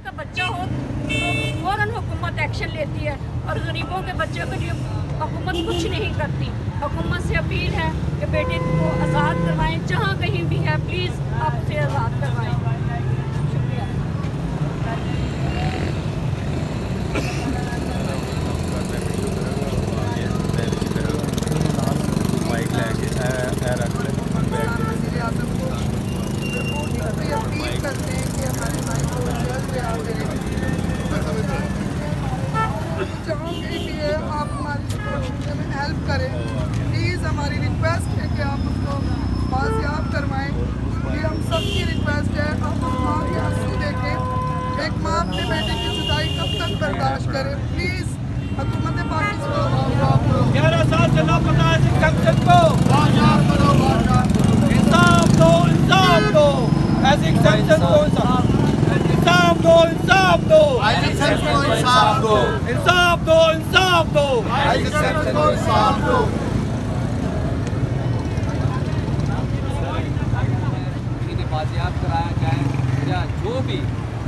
का बच्चा हो तो फौरन हुकूमत एक्शन लेती है और गरीबों के बच्चों के लिए हुकूमत कुछ नहीं करती। हुकूमत से अपील है कि बेटे को आज़ाद करवाएं, जहाँ कहीं भी है प्लीज़ आप उसे आज़ाद करवाएं। शुक्रिया। आप हमारी हेल्प करें प्लीज़। हमारी रिक्वेस्ट है कि आप उसको बाजियाब करवाएं। ये हम सब की रिक्वेस्ट है। आप माँ के आंसू देखें। एक माँ अपने बेटे की जुदाई कब तक बर्दाश्त करे। प्लीज़ हुकूमत पाकिस्तान 11 साल से लापता है सिक्स को इंसाफ दो, इंसाफ दो। ऐसे एक्सेप्शन को इंसाफ दो, इंसाफ दो, इंसाफ दो, इंसाफ दो, इंसाफ दो, इंसाफ दो। इन्हें बाजियाब कराया जाए या जो भी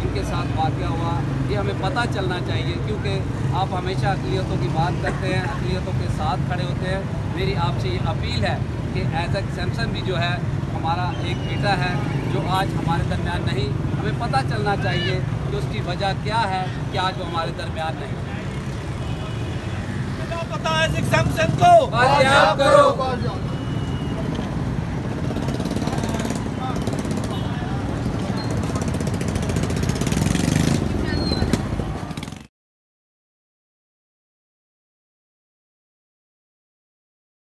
इनके साथ वाक़या हुआ ये हमें पता चलना चाहिए, क्योंकि आप हमेशा अक़लियतों की बात करते हैं, अक़लियतों के साथ खड़े होते हैं। मेरी आपसे ये अपील है कि ऐज़ सैमसन भी जो है हमारा एक बेटा है जो आज हमारे दरमियान नहीं, हमें पता चलना चाहिए कि उसकी वजह क्या है कि आज वो हमारे दरमियान नहीं। पता है सैमसन को बाजियाब करो।